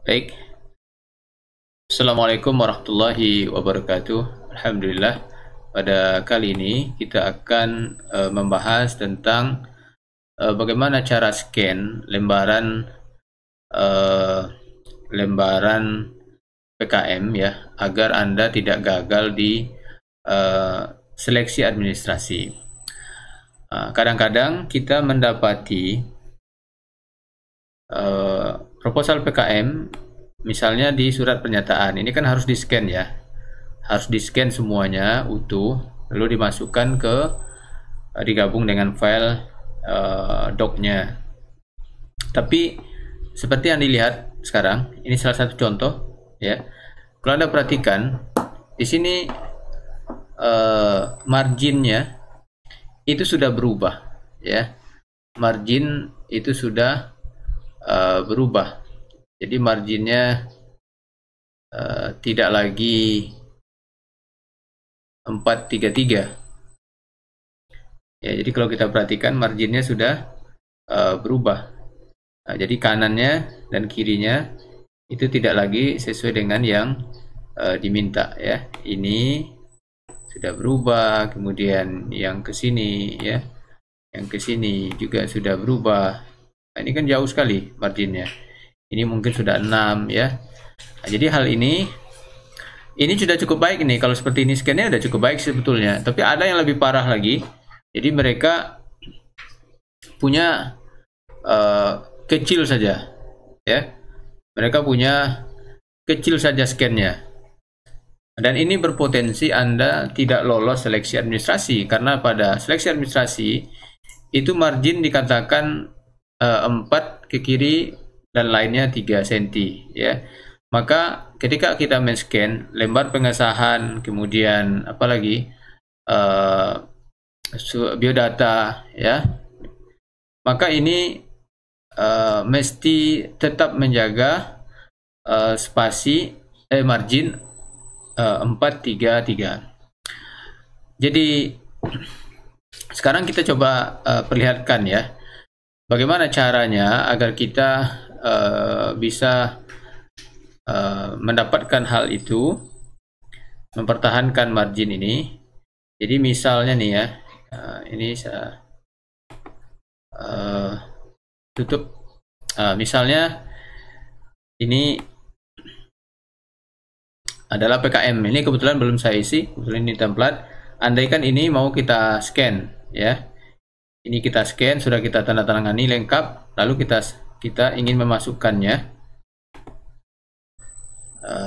Baik, Assalamualaikum warahmatullahi wabarakatuh. Alhamdulillah, pada kali ini kita akan membahas tentang bagaimana cara scan lembaran PKM ya, agar Anda tidak gagal di seleksi administrasi. Kadang-kadang kita mendapati proposal PKM, misalnya di surat pernyataan, ini kan harus di-scan ya, harus di-scan semuanya utuh, lalu dimasukkan ke digabung dengan file docnya. Tapi seperti yang dilihat sekarang, ini salah satu contoh ya. Kalau Anda perhatikan di sini marginnya itu sudah berubah ya, margin itu sudah berubah. Jadi marginnya tidak lagi 433 ya. Jadi kalau kita perhatikan marginnya sudah berubah. Jadi kanannya dan kirinya itu tidak lagi sesuai dengan yang diminta ya. Ini sudah berubah, kemudian yang ke sini ya, yang ke sini juga sudah berubah. Nah, ini kan jauh sekali marginnya. Ini mungkin sudah 6 ya. Nah, jadi hal ini sudah cukup baik nih. Kalau seperti ini scan-nya sudah cukup baik sebetulnya. Tapi ada yang lebih parah lagi. Jadi mereka punya kecil saja ya. Mereka punya kecil saja scan-nya. Dan ini berpotensi Anda tidak lolos seleksi administrasi, karena pada seleksi administrasi itu margin dikatakan 4 ke kiri dan lainnya 3 cm ya. Maka ketika kita men-scan lembar pengesahan, kemudian apalagi biodata ya, maka ini mesti tetap menjaga spasi margin 433. Jadi sekarang kita coba perlihatkan ya, bagaimana caranya agar kita bisa mendapatkan hal itu, mempertahankan margin ini. Jadi misalnya nih ya, ini saya tutup. Misalnya ini adalah PKM. Ini kebetulan belum saya isi, kebetulan ini template. Andaikan ini mau kita scan ya. Ini kita scan, sudah kita tanda tangani lengkap, lalu kita ingin memasukkannya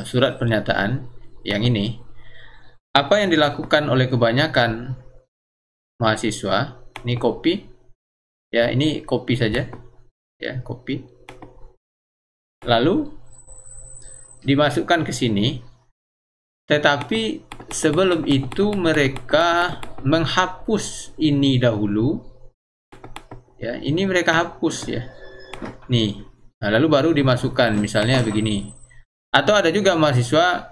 surat pernyataan yang ini. Apa yang dilakukan oleh kebanyakan mahasiswa, ini copy ya, ini copy saja ya, copy, lalu dimasukkan ke sini. Tetapi sebelum itu mereka menghapus ini dahulu ya, ini mereka hapus ya nih. Nah, lalu baru dimasukkan misalnya begini. Atau ada juga mahasiswa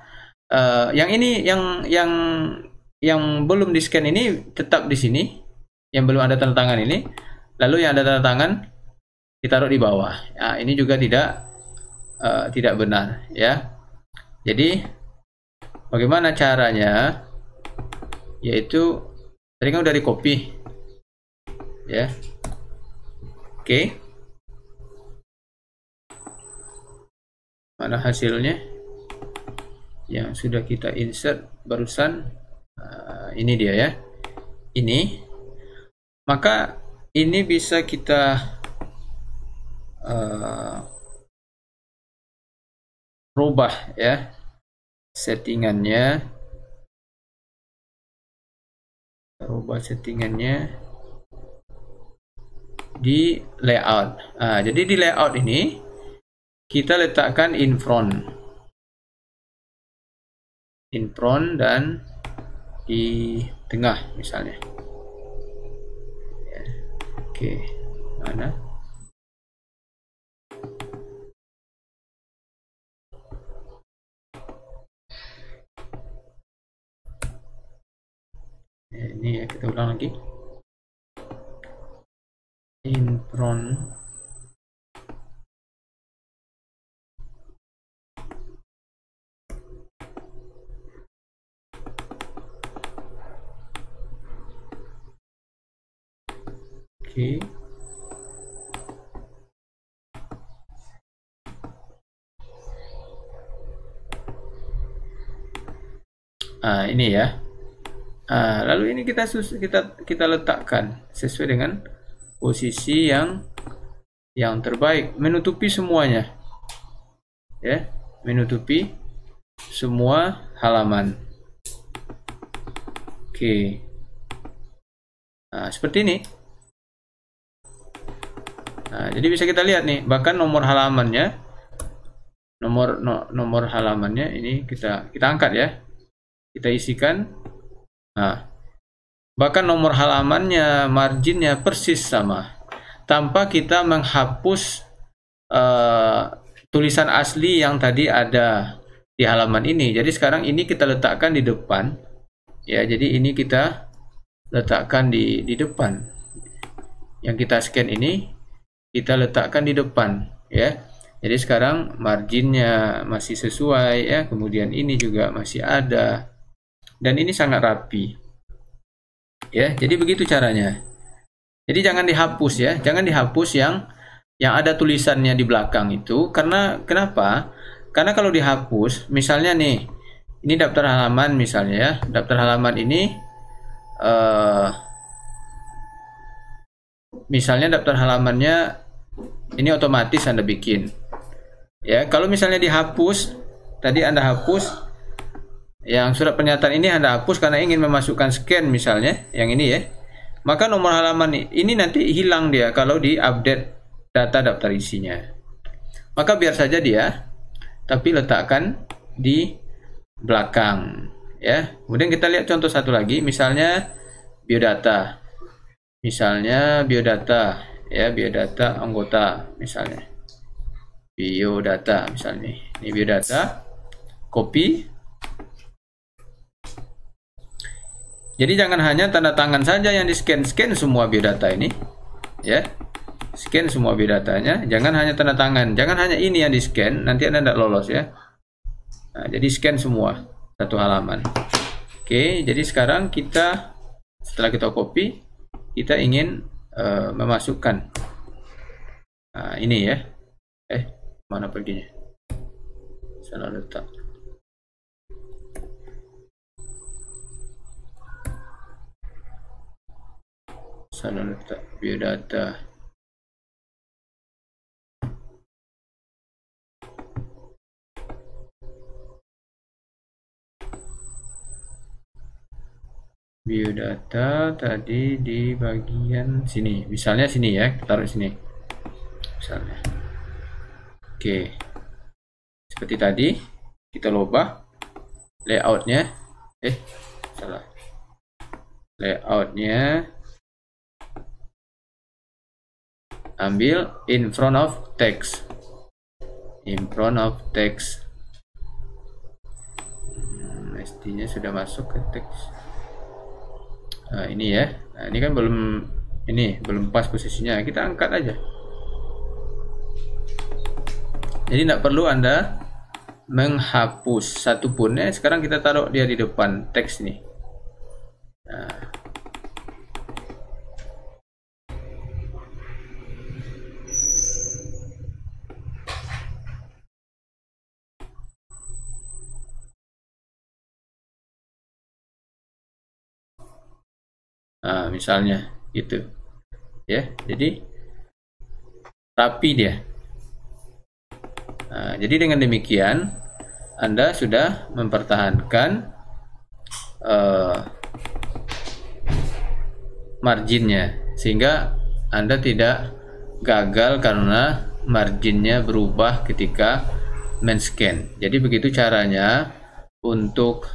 yang ini yang belum di scan ini tetap di sini, yang belum ada tanda tangan ini, lalu yang ada tanda tangan ditaruh di bawah. Nah, ini juga tidak benar ya. Jadi bagaimana caranya? Yaitu tadi kan udah di copy ya. Oke. Mana hasilnya yang sudah kita insert barusan? Ini dia ya. Ini. Maka ini bisa kita rubah ya settingannya. Rubah settingannya di layout. Jadi di layout ini kita letakkan in front dan di tengah misalnya ya. Oke, mana ini ya, kita ulang lagi. In front Oke. Ini ya. Lalu ini kita letakkan sesuai dengan posisi yang terbaik, menutupi semuanya, ya, menutupi semua halaman. Oke. Seperti ini. Jadi bisa kita lihat nih, bahkan nomor halamannya, nomor halamannya ini kita angkat ya, kita isikan. Bahkan nomor halamannya, marginnya persis sama, tanpa kita menghapus tulisan asli yang tadi ada di halaman ini. Jadi sekarang ini kita letakkan di depan, ya. Jadi ini kita letakkan di depan. Yang kita scan ini kita letakkan di depan, ya. Jadi sekarang marginnya masih sesuai, ya. Kemudian ini juga masih ada. Dan ini sangat rapi, ya. Jadi begitu caranya. Jadi jangan dihapus, ya, jangan dihapus yang ada tulisannya di belakang itu. Karena kenapa? Karena kalau dihapus, misalnya nih, ini daftar halaman misalnya, ya, daftar halaman ini, misalnya daftar halamannya ini otomatis Anda bikin, ya. Kalau misalnya dihapus, tadi Anda hapus. Yang surat pernyataan ini Anda hapus karena ingin memasukkan scan misalnya, yang ini ya. Maka nomor halaman ini nanti hilang dia kalau di-update data daftar isinya. Maka biar saja dia, tapi letakkan di belakang, ya. Kemudian kita lihat contoh satu lagi, misalnya biodata. Misalnya biodata, ya, biodata anggota misalnya. Biodata misalnya. Ini biodata, copy. Jadi jangan hanya tanda tangan saja yang di-scan semua biodata ini, ya. Scan semua biodatanya, jangan hanya tanda tangan, jangan hanya ini yang di-scan, nanti Anda tidak lolos, ya. Jadi scan semua satu halaman. Oke, jadi sekarang kita setelah kita copy, kita ingin memasukkan. Ini ya. Mana perginya? Salah letak. Salah letak biodata. Biodata tadi di bagian sini, misalnya sini ya, kita taruh sini misalnya. Oke, seperti tadi kita ubah layoutnya, salah, layoutnya ambil in front of text, mestinya sudah masuk ke teks. Ini ya, ini kan belum pas posisinya, kita angkat aja. Jadi tidak perlu Anda menghapus satupun, ya. Sekarang kita taruh dia di depan teks nih. Misalnya gitu, ya. Jadi rapi dia. Jadi dengan demikian Anda sudah mempertahankan marginnya, sehingga Anda tidak gagal karena marginnya berubah ketika men-scan. Jadi begitu caranya untuk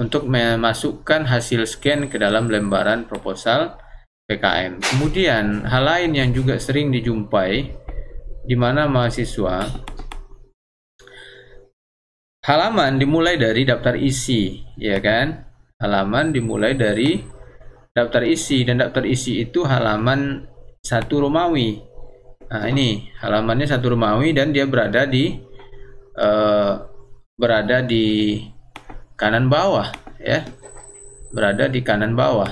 untuk memasukkan hasil scan ke dalam lembaran proposal PKM. Kemudian hal lain yang juga sering dijumpai di mana mahasiswa halaman dimulai dari daftar isi, ya kan? Halaman dimulai dari daftar isi, dan daftar isi itu halaman 1 Romawi. Ini halamannya 1 Romawi dan dia berada di berada di kanan bawah ya, berada di kanan bawah.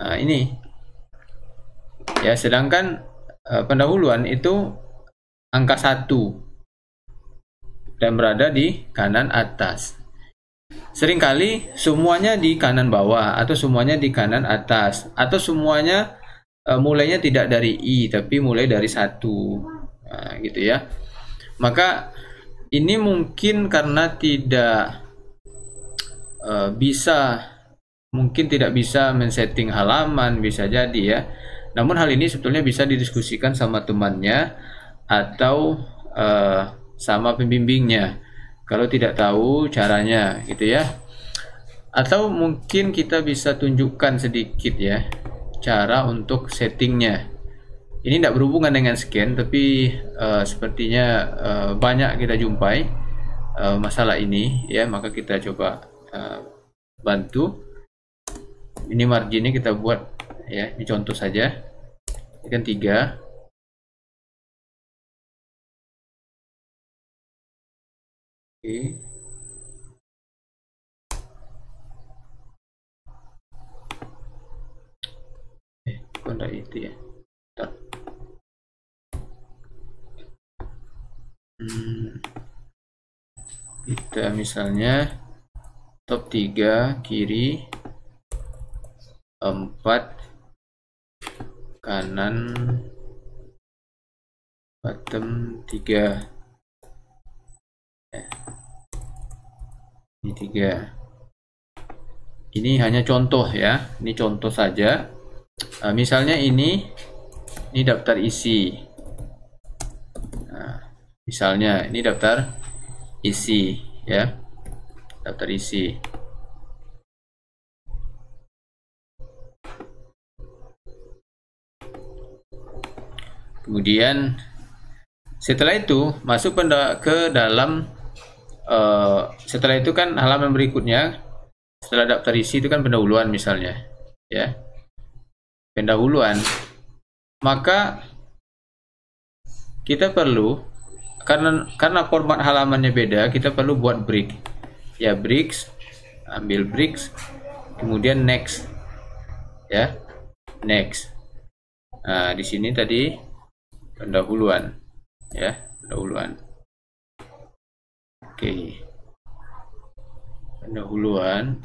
Nah, ini ya, sedangkan pendahuluan itu angka 1 dan berada di kanan atas. Seringkali semuanya di kanan bawah, atau semuanya di kanan atas, atau semuanya mulainya tidak dari I tapi mulai dari 1. Nah, gitu ya. Maka ini mungkin karena tidak mungkin tidak bisa men-setting halaman, bisa jadi ya. Namun hal ini sebetulnya bisa didiskusikan sama temannya atau sama pembimbingnya kalau tidak tahu caranya, gitu ya. Atau mungkin kita bisa tunjukkan sedikit ya cara untuk settingnya. Ini tidak berhubungan dengan scan, tapi sepertinya banyak kita jumpai masalah ini ya. Maka kita coba bantu. Ini marginnya kita buat ya, ini contoh saja. Ini kan 3. Oke. Kok enggak itu ya? Kita misalnya top 3 kiri, 4 kanan, bottom 3. Ini 3. Ini hanya contoh ya, ini contoh saja. Misalnya ini daftar isi. Nah, misalnya ini daftar isi ya, daftar isi. Kemudian setelah itu masuk ke dalam setelah itu kan halaman berikutnya, setelah daftar isi itu kan pendahuluan misalnya ya, pendahuluan. Maka kita perlu, karena format halamannya beda, kita perlu buat break ya, breaks, ambil breaks, kemudian next ya, next. Nah, di sini tadi pendahuluan ya, pendahuluan. Oke, pendahuluan.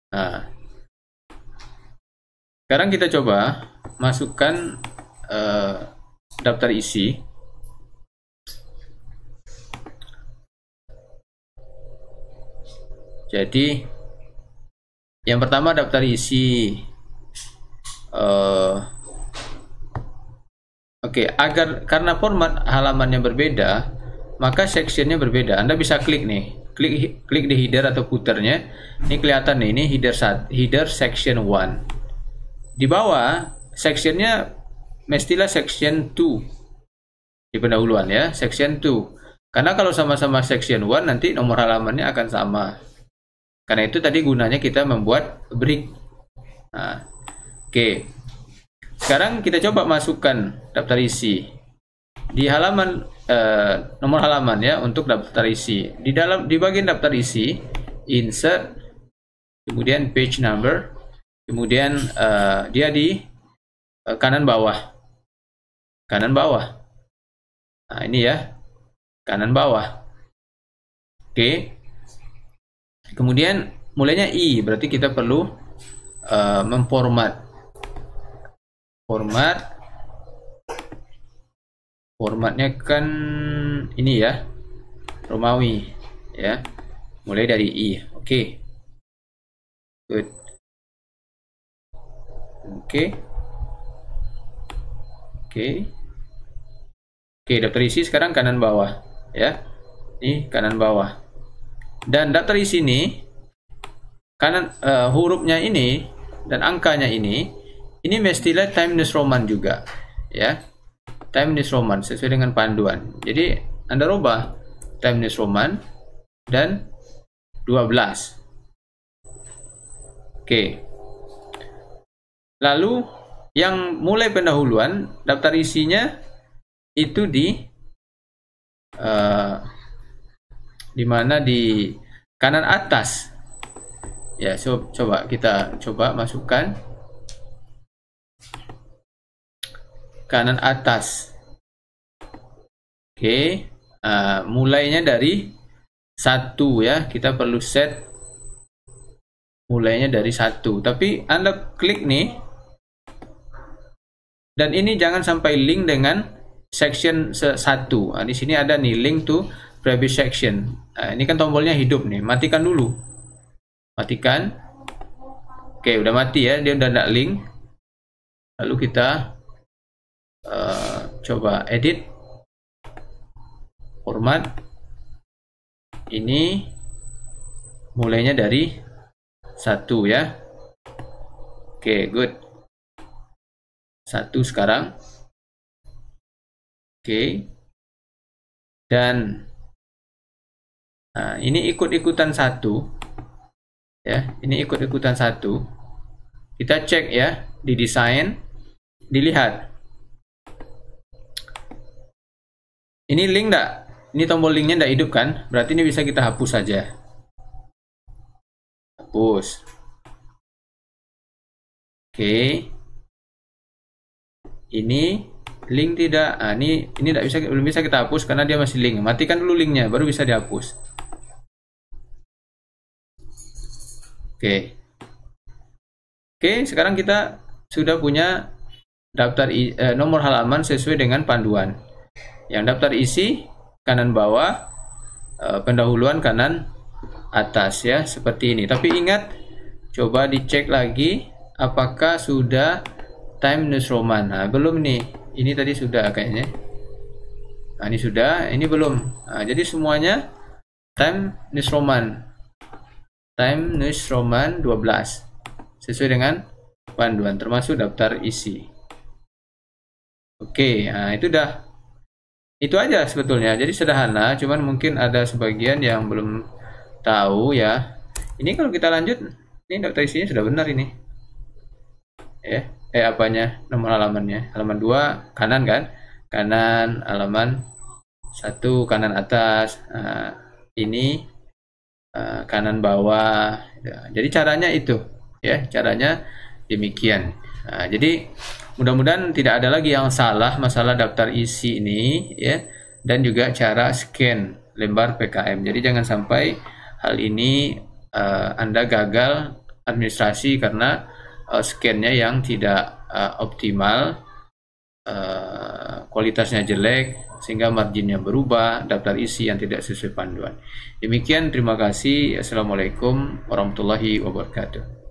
Nah, sekarang kita coba masukkan daftar isi. Jadi yang pertama daftar isi. Oke, karena format halamannya berbeda, maka sectionnya berbeda. Anda bisa klik nih, klik di header atau footernya. Ini kelihatan nih, ini header section 1. Di bawah sectionnya mestilah section 2 di pendahuluan ya, section 2. Karena kalau sama-sama section 1 nanti nomor halamannya akan sama. Karena itu tadi gunanya kita membuat break. Nah, oke. Sekarang kita coba masukkan daftar isi di halaman nomor halaman ya, untuk daftar isi. Di bagian daftar isi, insert, kemudian page number, kemudian dia di kanan bawah. Kanan bawah. Nah, ini ya, kanan bawah. Oke. Kemudian mulainya I, berarti kita perlu memformat. Formatnya kan ini ya, Romawi ya, mulai dari I. Oke. Good. Oke, daftar isi sekarang kanan bawah ya, ini kanan bawah. Dan daftar isi ini kanan, hurufnya ini dan angkanya ini mestilah Times New Roman juga ya, Times New Roman sesuai dengan panduan. Jadi Anda rubah Times New Roman dan 12. Oke. Lalu yang mulai pendahuluan daftar isinya itu di mana di kanan atas ya. Coba kita masukkan kanan atas. Oke, mulainya dari 1 ya, kita perlu set mulainya dari 1, tapi Anda klik nih, dan ini jangan sampai link dengan section 1. Nah, di sini ada nih link to previous section. Nah, ini kan tombolnya hidup nih, matikan dulu, matikan. Oke, udah mati ya, dia udah tidak link. Lalu kita coba edit format. Ini mulainya dari 1 ya. Oke, good. 1 sekarang. Oke. Dan nah, ini ikut-ikutan 1 ya. Ini ikut-ikutan 1. Kita cek ya di desain, dilihat. Ini link enggak? Ini tombol linknya enggak hidup kan? Berarti ini bisa kita hapus saja. Hapus. Oke. Ini link tidak. Nah, ini belum bisa kita hapus karena dia masih link. Matikan dulu linknya, baru bisa dihapus. Oke. Oke, sekarang kita sudah punya daftar nomor halaman sesuai dengan panduan. Yang daftar isi kanan bawah, pendahuluan kanan atas ya, seperti ini. Tapi ingat, coba dicek lagi apakah sudah Times New Roman. Nah, belum nih. Ini tadi sudah kayaknya. Nah, ini sudah, ini belum. Nah, jadi semuanya Times New Roman. Times New Roman 12. Sesuai dengan panduan, termasuk daftar isi. Oke, nah itu aja sebetulnya. Jadi sederhana, cuman mungkin ada sebagian yang belum tahu ya. Ini kalau kita lanjut, ini daftar isinya sudah benar ini. Ya, apanya? Nomor halamannya. Halaman 2 kanan kan? Kanan, halaman 1 kanan atas. Nah, ini kanan bawah. Ya, jadi caranya itu ya, caranya demikian. Nah, jadi mudah-mudahan tidak ada lagi yang salah masalah daftar isi ini ya, dan juga cara scan lembar PKM. Jadi jangan sampai hal ini Anda gagal administrasi karena scan-nya yang tidak optimal, kualitasnya jelek sehingga marginnya berubah, daftar isi yang tidak sesuai panduan. Demikian, terima kasih. Assalamualaikum warahmatullahi wabarakatuh.